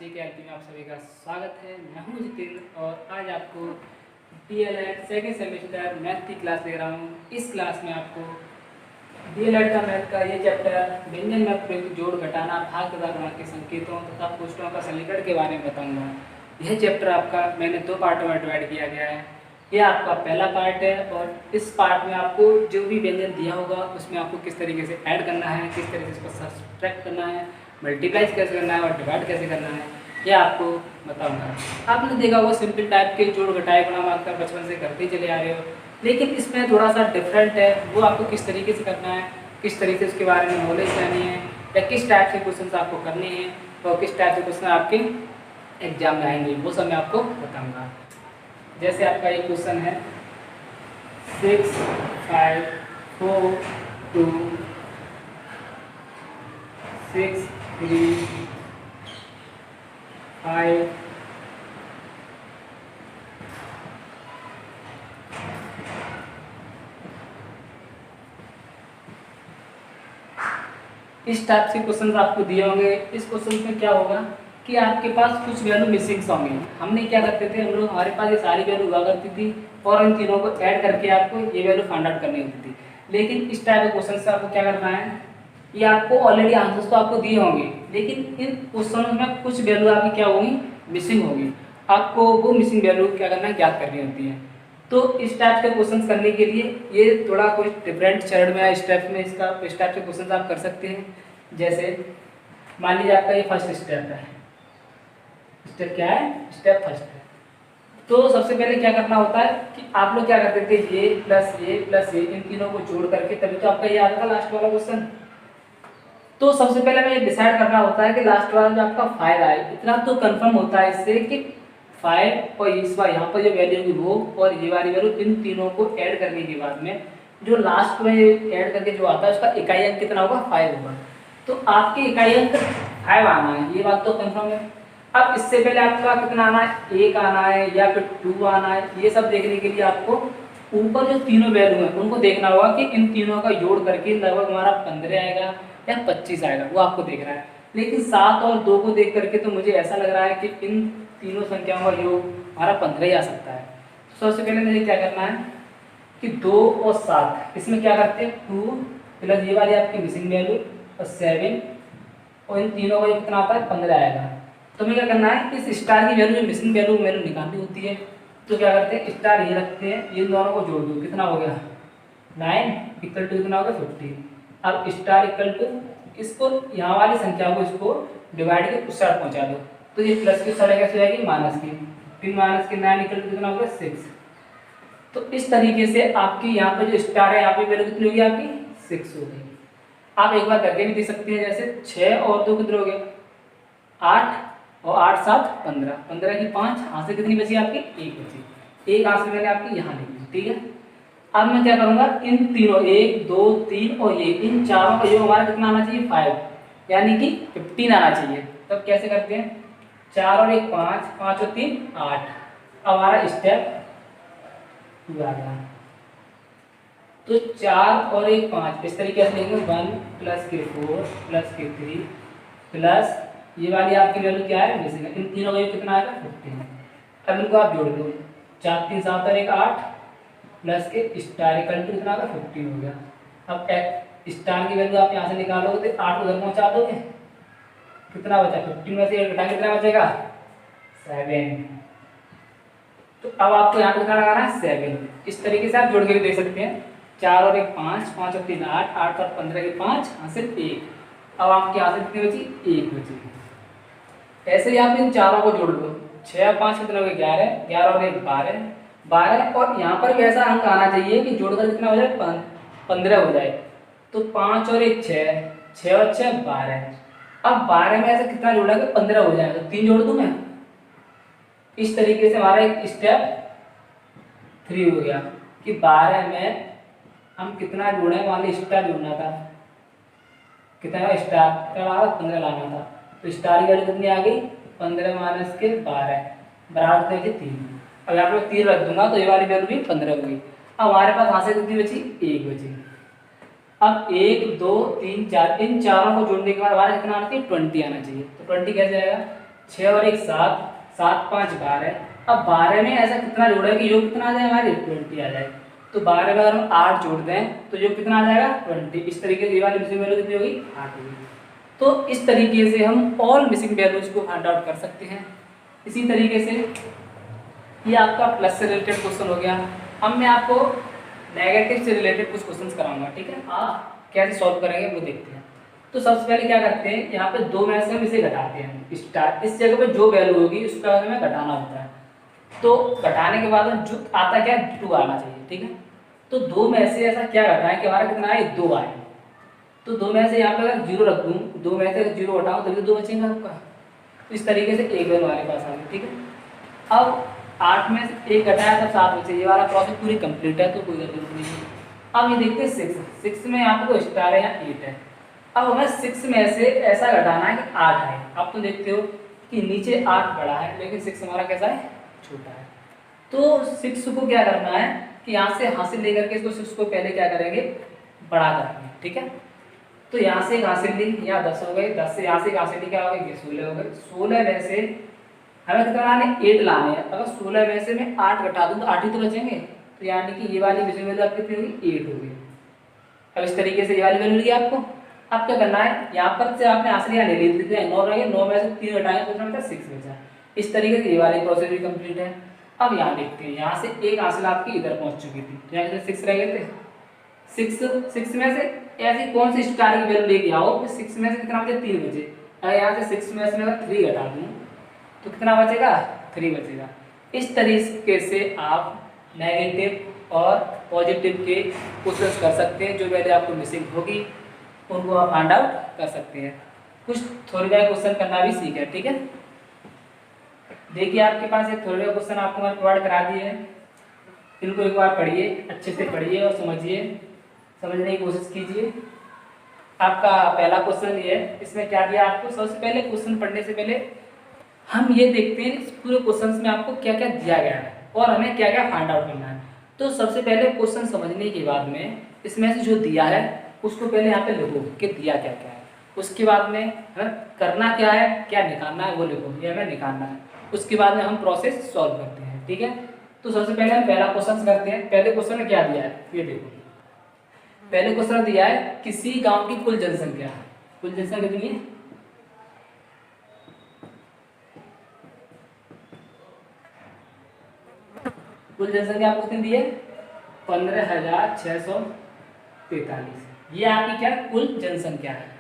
JKLP में आप सभी का स्वागत है। मैं हूं जितेंद्र और आज आपको DLED सेकेंड सेमेस्टर मैथ की क्लास ले रहा हूं। इस क्लास में आपको DLED का मैथ का ये चैप्टर व्यंजन में प्रयुक्त जोड़ घटाना भाग तथा गुणा के संकेतों तथा कोष्ठकों का समीकरण के बारे में बताऊंगा। यह चैप्टर आपका मैंने 2 पार्टों में डिवाइड किया गया है। यह आपका पहला पार्ट है और इस पार्ट में आपको जो भी व्यंजन दिया होगा उसमें आपको किस तरीके से ऐड करना है, किस तरीके से इसको सब्ट्रैक्ट करना है, मल्टीप्लाई कैसे करना है और डिवाइड कैसे करना है, यह आपको बताऊंगा। आपने देखा होगा सिंपल टाइप के जोड़ घटाए गुणा भाग का बचपन से करते चले आ रहे हो, लेकिन इसमें थोड़ा सा डिफरेंट है। वो आपको किस तरीके से करना है, किस तरीके से उसके बारे में नॉलेज लेनी है या किस टाइप के क्वेश्चन आपको करने हैं और किस टाइप के क्वेश्चन आपके एग्जाम में आएंगे, वो सब मैं आपको बताऊँगा। जैसे आपका एक क्वेश्चन है 6, 5, 4, 2, 6, 3, 5, इस टाइप से क्वेश्चन आपको दिए होंगे। इस क्वेश्चन में क्या होगा कि आपके पास कुछ वैल्यू मिसिंग होंगे। हमने क्या करते थे, हम लोग हमारे पास ये सारी वैल्यू हुआ करती थी और इन तीनों को ऐड करके आपको ये वैल्यू फाइंड आउट करनी होती थी। लेकिन इस टाइप के क्वेश्चन से आपको क्या करना है, ये आपको ऑलरेडी आंसर्स तो आपको दिए होंगे, लेकिन इन क्वेश्चनों में कुछ वैल्यू आपकी क्या होगी, मिसिंग होगी। आपको वो मिसिंग वैल्यू क्या करना है, ज्ञात करनी होती है। तो इस टाइप के क्वेश्चन करने के लिए ये थोड़ा कुछ डिफरेंट चरण में या स्टेप में इसका इस टाइप के क्वेश्चन आप कर सकते हैं। जैसे मान लीजिए आपका ये फर्स्ट स्टेप है। स्टेप क्या है, स्टेप फर्स्ट है। तो सबसे पहले क्या करना होता है कि आप लोग क्या करते थे, ये प्लस ये इन तीनों को जोड़ करके तभी तो आपका ये आता था लास्ट वाला क्वेश्चन। तो सबसे पहले हमें ये डिसाइड करना होता है कि लास्ट वाला जो आपका 5 आए, इतना तो कंफर्म होता है इससे कि 5 और इस बार यहाँ पर जो वैल्यू होगी वो और ये वाली वैल्यू, इन तीनों को ऐड करने के बाद में जो लास्ट में ऐड करके जो आता है उसका इकाई अंक कितना होगा, 5 होगा। तो आपके इकाई अंक 5 आना है, ये बात तो कंफर्म है। अब इससे पहले आपका कितना आना है, 1 आना है या फिर 2 आना है, ये सब देखने के लिए आपको ऊपर जो तीनों वैल्यू हैं उनको देखना होगा कि इन तीनों का जोड़ करके लगभग हमारा 15 आएगा या 25 आएगा, वो आपको देखना है। लेकिन 7 और 2 को देख करके तो मुझे ऐसा लग रहा है कि इन तीनों संख्याओं का योग हमारा 15 ही आ सकता है। तो सबसे पहले मुझे क्या करना है कि 2 और 7 इसमें क्या करते हैं, 2 प्लस ये वाली आपकी मिसिंग वैल्यू और 7 और इन तीनों का कितना आता है, 15 आएगा। तो हमें क्या करना है, इस स्टार की वैल्यू जो मिसिंग वैल्यू निकालनी होती है। तो क्या करते हैं, स्टार ये रखते हैं, इन दोनों को जोड़ दो, कितना हो गया 9 इक्वल टू कितना होगा 50। अब स्टार इक्वल टू इसको यहाँ वाली संख्या को इसको डिवाइड के उस साइड पहुँचा दो, तो ये प्लस की साइड कैसे जाएगी, माइनस की, फिर माइनस की 9 इक्वल टू कितना होगा 6। तो इस तरीके से आपकी यहाँ पे जो स्टार है यहाँ पे वैल्यू कितनी होगी आपकी 6 हो गई। आप एक बार करके भी दे सकते हैं, जैसे 6 और 2 कितने हो गए 8 और 8 7 15, 15 की 5 हाथ से कितनी बची आपकी, 1 बची। एक हाथ से मैंने आपकी यहाँ लिख दी, ठीक है। अब मैं क्या करूंगा, इन तीनों 1 2 3 और ये इन चारों का योग हमारा कितना आना चाहिए 5, यानी कि 15 आना चाहिए। तब कैसे करते हैं, 4 और 1 5, 5 और 3 8। अब हमारा स्टेप 2 आ गया। तो 4 और 1 5 इस तरीके से लेंगे, 1 प्लस के 4 प्लस के 3 प्लस ये वाली आपकी वैल्यू क्या है, मिसिंग है। इन तीनों का योग कितना आएगा 15। अब इनको आप जोड़ दो, 4 3 7 और 1 8 प्लस के स्टार इक्वल टू कितना होगा 15 हो गया। अब स्टार की वैल्यू आप यहाँ से निकालोगे तो 8 उधर पहुँचा दोगे, कितना बचा 15 में से घटा कितना बचेगा 7। तो अब आपको यहाँ पे कितना लगाना है 7। इस तरीके से आप जोड़ के भी देख सकते हैं, 4 और 1 5, 5 और 3 8, 8 और 15 के 5 यहाँ से 1। अब आपके यहाँ से कितनी बची 1 बची। ऐसे ही आप इन चारों को जोड़ दो, 6 और 5 कितने हो गए 11, 11 और 1 12, 12 और यहाँ पर भी ऐसा अंक आना चाहिए कि जोड़कर कितना हो जाए 15 हो जाए। तो 5 और 1 6, 6 और 6 12। अब 12 में ऐसे कितना जोड़ा कि 15 हो जाए, तो 3 जोड़ दूं मैं। इस तरीके से हमारा एक स्टेप 3 हो गया कि 12 में हम कितना जोड़े, मान ली स्टार जोड़ना था, कितना स्टार कितना 15 लाना था। तो स्टार की वैल्यू कितनी आ गई 15 माइनस के 12 बराबर थे 3। अब यहाँ पे 3 रख दूंगा तो ये वाली वैल्यू भी 15 हो गई। अब हमारे पास यहाँ से कितनी बची 1 बची। अब 1 2 3 4 इन चारों को जोड़ने के बाद हमारा कितना आना चाहिए 20 आना चाहिए। तो 20 कैसे आएगा, 6 और 1 7, 7 5 12। अब 12 में ऐसा कितना जोड़ा है कि योग कितना आ जाए हमारे 20 आ जाए। तो 12 में अगर हम 8 जोड़ दें तो योग कितना आ जाएगा 20। इस तरीके से ये वाली मिसिंग वैल्यू कितनी होगी 8 होगी। तो इस तरीके से हम ऑल मिसिंग वैल्यूज को फाइंड आउट कर सकते हैं। इसी तरीके से ये आपका प्लस से रिलेटेड क्वेश्चन हो गया। अब मैं आपको नेगेटिव से रिलेटेड कुछ क्वेश्चंस कराऊंगा, ठीक है। कैसे सॉल्व करेंगे वो देखते हैं। तो सबसे पहले क्या करते हैं, यहाँ पे 2 में से हम इसे घटाते हैं स्टार। इस जगह पे जो वैल्यू होगी उसका हमें घटाना होता है। तो घटाने के बाद जो आता क्या 2 आना चाहिए, ठीक है। तो 2 में से ऐसा क्या घटाएं कि हमारा कितना आए 2 आए। तो 2 में से यहाँ पे अगर 0 रख दूँ, 2 में से 0 हटाऊँ तभी 2 बचेगा आपका। तो इस तरीके से एक वैल्यू हमारे पास आ गई, ठीक है। अब 8 में से 1 घटाया तब 7 बचे, ये वाला प्रोसेस पूरी कंप्लीट है, तो कोई जरूरत नहीं है। अब ये देखते हैं 6 में यहाँ पे कोई स्टार है या 8 है। अब हमें 6 में से ऐसा घटाना है कि 8 आए। अब तो देखते हो कि नीचे 8 बड़ा है लेकिन 6 हमारा कैसा है छोटा है। तो 6 को क्या करना है कि यहाँ से हासिल लेकर के इसको 6 को पहले क्या करेंगे बड़ा करेंगे, ठीक है। तो यहाँ से एक हासिल ली, यहाँ 10 हो गए, 10 से यहाँ से एक हासिल ली क्या हो गई 16 हो गए। 16 में से हमें कितना लाने 8 लाने हैं। अगर 16 में से मैं 8 घटा दूँ तो 8 ही तो बचेंगे। तो यानी कि ये वाली मिसिंग वैल्यू आपकी कितनी होगी 8 होगी। अब इस तरीके से ये वाली वैल्यू मिल गई आपको। अब क्या करना है, यहाँ पर से आपने हासिल यहाँ ले ली थी 9 रह गए, 9 में से 3 घटाएंगे तो कितना 6 बचा। इस तरीके से ये वाली प्रोसेस भी कंप्लीट है। अब यहाँ देखते हैं, यहाँ से एक हासिल आपकी इधर पहुंच चुकी थी, तो यहाँ 6 रह गए थे। 6 में से ऐसी कौन सी स्टार की वैल्यू लेके आओ कि 6 में से कितना बचे 3 बचे। अगर यहाँ से 6 में से मैं 3 घटा दूँ तो कितना बचेगा 3 बचेगा। इस तरीके से आप नेगेटिव और पॉजिटिव के क्वेश्चन कर सकते हैं। जो वैल्यू आपको मिसिंग होगी उनको आप फाइंड आउट कर सकते हैं। कुछ थोड़ी देर क्वेश्चन करना भी सीखें, ठीक है। देखिए आपके पास एक थोड़ी देर क्वेश्चन आपको मैं प्रोवाइड करा दिए हैं। इनको एक बार पढ़िए, अच्छे से पढ़िए और समझिए, समझने की कोशिश कीजिए। आपका पहला क्वेश्चन ये है, इसमें क्या दिया आपको। सबसे पहले क्वेश्चन पढ़ने से पहले हम ये देखते हैं इस पूरे क्वेश्चन में आपको क्या क्या दिया गया है और हमें क्या क्या फाइंड आउट करना है। तो सबसे पहले क्वेश्चन समझने के बाद में इसमें से जो दिया है उसको पहले यहाँ पे लिखो कि दिया क्या क्या है। उसके बाद में करना क्या है, क्या निकालना है वो लिखो, ये हमें निकालना है। उसके बाद में हम प्रोसेस सॉल्व करते हैं, ठीक है। तो सबसे पहले हम पहला क्वेश्चन करते हैं। पहले क्वेश्चन में क्या दिया है ये देखो। पहले क्वेश्चन दिया है किसी गांव की कुल जनसंख्या। कुल जनसंख्या कितनी है, कुल जनसंख्या आपको कितनी दी है 15,643। ये आपकी क्या कुल जनसंख्या है।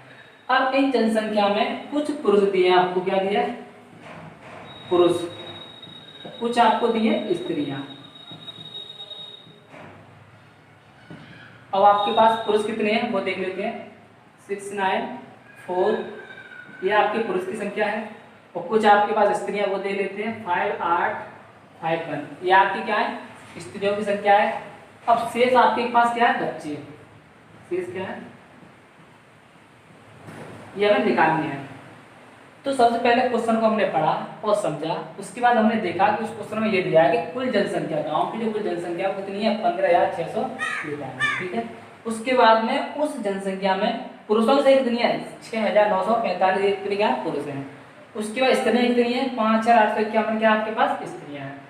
अब इन जनसंख्या में कुछ पुरुष दिए हैं आपको, क्या दिया है पुरुष, कुछ आपको दिए स्त्रियां। अब आपके पास पुरुष कितने हैं वो देख लेते हैं। 6 9 4 ये आपके पुरुष की संख्या है। और कुछ आपके पास स्त्रियां वो दे लेते हैं 5 8 5 1 ये आपकी क्या है स्त्रियों की संख्या है। अब शेष आपके पास क्या है बच्चे, शेष क्या है ये हमें निकालने हैं। तो सबसे पहले क्वेश्चन को हमने पढ़ा और समझा। उसके बाद हमने देखा कि उस क्वेश्चन में ये दिया है कि कुल जनसंख्या गांव की जो कुल जनसंख्या वो कितनी है 15,643, ठीक है। उसके बाद में उस जनसंख्या में पुरुषों की संख्या कितनी है 6,945 स्त्रियां पुरुष हैं। उसके बाद स्त्रियां कितनी है 5,851 क्या आपके पास स्त्रियां हैं।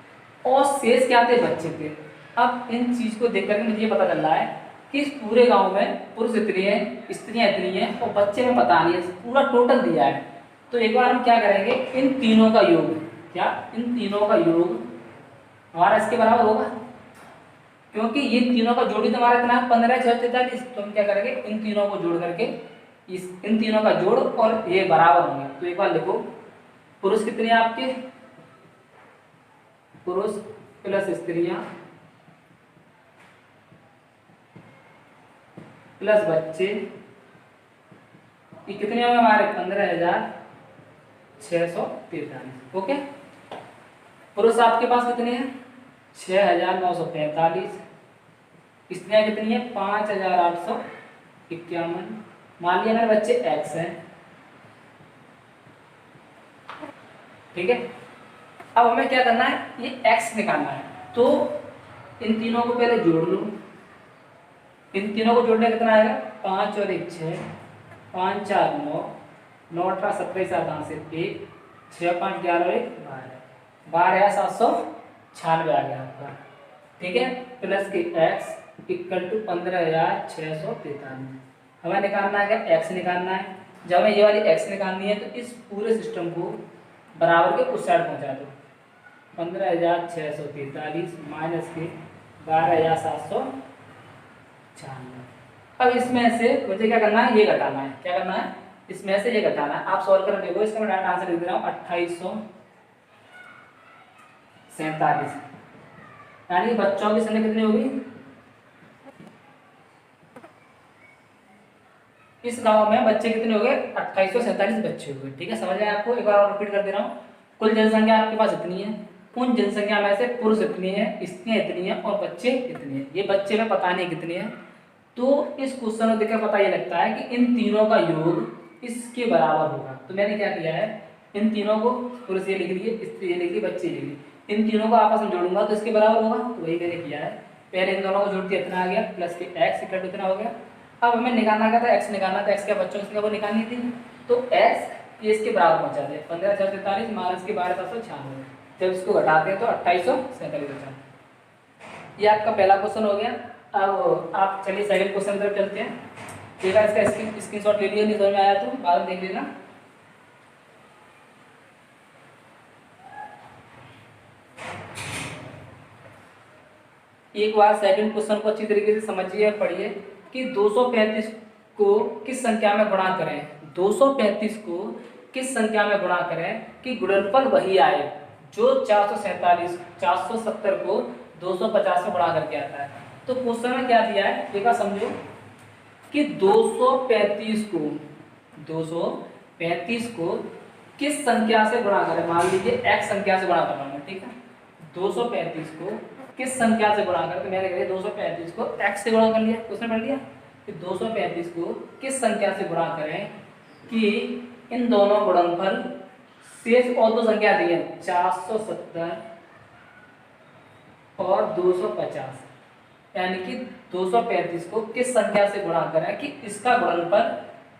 और शेष क्या थे बच्चे थे। अब इन चीज को देख करके मुझे ये पता चल रहा है कि इस पूरे गांव में पुरुष इतने हैं स्त्रियां इतनी हैं और बच्चे में पता नहीं है, पूरा टोटल दिया है। तो एक बार हम क्या करेंगे इन तीनों का योग, क्या इन तीनों का योग हमारा इसके बराबर होगा, क्योंकि ये तीनों का जोड़ ही तो हमारा इतना 15,643। तो हम क्या करेंगे इन तीनों को जोड़ करके इन तीनों का जोड़ और ये बराबर होंगे। तो एक बार लिखो पुरुष कितने हैं आपके, पुरुष प्लस स्त्रियां प्लस बच्चे ये कितने होंगे हमारे 15,643। ओके। पुरुष आपके पास कितने हैं 6,945, स्त्रियां कितनी है 5,851। मान लिया मेरे बच्चे x हैं, ठीक है। अब हमें क्या करना है ये x निकालना है। तो इन तीनों को पहले जोड़ लूं। इन तीनों को जोड़ने कितना आएगा 5 और 1 6, 5 4 9, 9 18 17 7 से 1 6 5 11 और 12, 12,796 आ गया आपका। ठीक है, प्लस के x इक्वल टू 15,643 हमें निकालना है, x निकालना है। जब हमें ये वाली x निकालनी है तो इस पूरे सिस्टम को बराबर के उस साइड पहुंचा दो। 15,643 माइनस के 12,796। अब इसमें से मुझे क्या करना है, ये घटाना है। क्या करना है, इसमें से ये घटाना है। आप सॉल्व कर देखो, इसका मैं डायरेक्ट आंसर लिख दे रहा हूँ 2847, यानी कि बच्चों की संख्या कितनी होगी इस गांव में, बच्चे कितने हो गए 2847 बच्चे हो गए। ठीक है, समझ आए आपको? एक बार और रिपीट कर दे रहा हूँ। कुल जनसंख्या आपके पास इतनी है, उन जनसंख्या में से पुरुष इतनी है, स्त्रियां इतनी है और बच्चे इतने हैं। ये बच्चे में पता नहीं कितने हैं, तो इस क्वेश्चन को देखकर पता ये लगता है कि इन तीनों का योग इसके बराबर होगा। तो मैंने क्या किया है, इन तीनों को पुरुष ये लिख लिए, स्त्री ये लिख ली, बच्चे लिख ली, इन तीनों को आपस में जोड़ूंगा तो इसके बराबर होगा। तो वही मैंने किया है, पहले इन दोनों को जोड़ दिया, इतना आ गया, प्लस के x इक्वल टू इतना हो गया। अब हमें निकालना क्या था, x निकालना था। x क्या बच्चों की संख्या वो निकालनी थी, तो x ये इसके बराबर पहुंचा दे। 15,643 माइनस के 12,796, जब इसको घटाते हैं तो 2847 बचा। ये आपका पहला क्वेश्चन हो गया। अब आप चलिए सेकंड क्वेश्चन की तरफ चलते हैं। एक बार इसका स्क्रीनशॉट ले लिया, नहीं समझ में आया तो बाद में देख लेना। एक बार सेकंड क्वेश्चन को अच्छी तरीके से समझिए और पढ़िए कि 235 को किस संख्या में गुणा करें। 235 को किस संख्या में गुणा करें कि गुणनफल वही आए जो 470 को 250 से गुणा करके आता है। तो क्वेश्चन में क्या दिया है, एक बार समझो कि 235 को किस संख्या से गुणा करें। मान लीजिए x संख्या से गुणा करना है, ठीक है। 235 को किस संख्या से गुणा करें, तो मैंने कहा 235 को x से गुणा कर लिया, उसने पढ़ लिया कि 235 को किस संख्या से गुणा करें कि इन दोनों गुणनफल शेष और दो संख्या दी है 470 और 250, यानी कि 235 को किस संख्या से गुणा करें कि इसका गुणनफल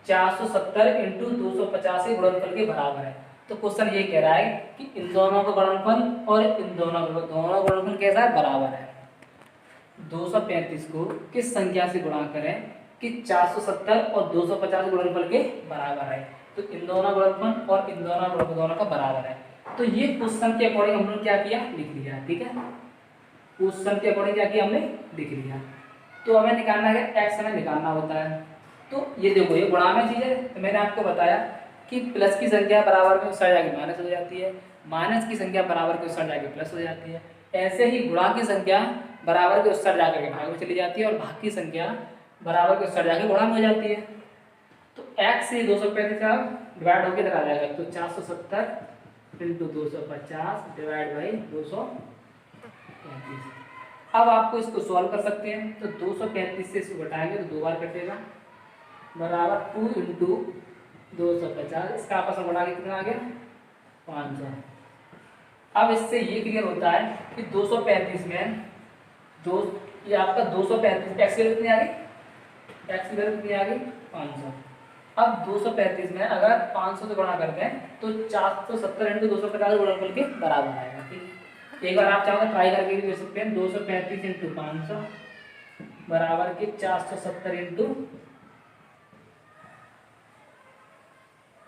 470 इंटू 250 गुणनफल के बराबर है। तो क्वेश्चन ये कह रहा है कि इन दोनों का गुणनफल और इन दोनों गुणनफल कैसा है, बराबर है। 235 को किस संख्या से गुणा करें कि 470 और 250 गुणनफल के बराबर है। तो इन दोनों गुणनफल और इन दोनों का बराबर है। तो ये क्वेश्चन के अकॉर्डिंग हमने क्या किया, लिख लिया। ठीक है, क्वेश्चन के अकॉर्डिंग क्या किया, हमने लिख लिया। तो हमें निकालना है, x हमें निकालना होता है। तो ये देखो, ये गुणा में चीज है। तो मैंने आपको बताया कि प्लस की संख्या बराबर के उस साइड जाके माइनस हो जाती है, माइनस की संख्या बराबर के उस साइड जाके प्लस हो जाती है। ऐसे ही गुणा की संख्या बराबर के उस साइड जाकर के भाग में चली जाती है और भाग की संख्या बराबर के उस साइड जाके गुणा में हो जाती है। तो x से 235 का डिवाइड होकर इधर आ जाएगा, तो 470 इंटू 250 डिवाइड बाई 235। अब आपको इसको सॉल्व कर सकते हैं। तो 235 से इसको घटाएंगे तो 2 बार कटेगा, बराबर 2 इंटू 250, इसका आपस में बढ़ा के कितना आ गया 500। अब इससे ये क्लियर होता है कि 235 में ये आपका 235 x की वैल्यू कितनी आ गई, x की वैल्यू कितनी आ गई 500। अब 235 में अगर 500 से गुणा करते हैं तो 470 इंटू 250 गुणनफल के बराबर आएगा। ठीक, एक बार आप चाहो तो ट्राई करके भी देख सकते हैं। 235 इंटू 500 बराबर के 470 इंटू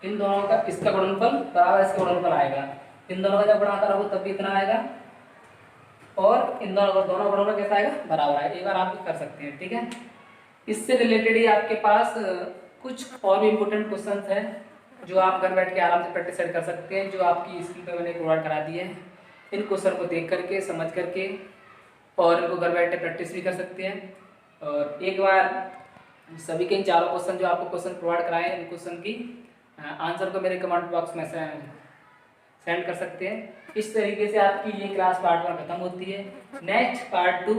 इन दोनों का, इसका गुणनफल बराबर इसका गुणनफल आएगा। इन दोनों का जब गुणाकार होगा तब भी इतना आएगा और इन दोनों गुणनफल कैसा आएगा, बराबर आएगा। एक बार आप कर सकते हैं। ठीक है, इससे रिलेटेड ही आपके पास कुछ और भी इम्पोर्टेंट क्वेश्चन हैं जो आप घर बैठ के आराम से प्रैक्टिस कर सकते हैं, जो आपकी स्क्रीन पर मैंने प्रोवाइड करा दिए हैं। इन क्वेश्चन को देख करके, समझ करके और इनको घर बैठे प्रैक्टिस भी कर सकते हैं। और एक बार सभी के इन चारों क्वेश्चन जो आपको क्वेश्चन प्रोवाइड कराए हैं, इन क्वेश्चन की आंसर को मेरे कमेंट बॉक्स में सेंड कर सकते हैं। इस तरीके से आपकी ये क्लास पार्ट 1 खत्म होती है। नेक्स्ट पार्ट 2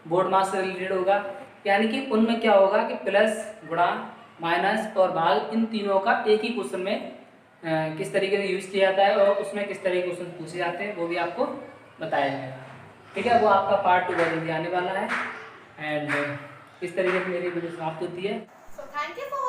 बोर्ड मार्क्स से रिलेटेड होगा, यानी कि उनमें क्या होगा कि प्लस, गुणा, माइनस और भाग, इन तीनों का एक ही क्वेश्चन में किस तरीके से यूज़ किया जाता है और उसमें किस तरह के क्वेश्चन पूछे जाते हैं वो भी आपको बताया जाएगा। ठीक है, वो आपका पार्ट 2 बहुत जल्दी आने वाला है। एंड इस तरीके से मेरी वीडियो समाप्त होती है। So thank you for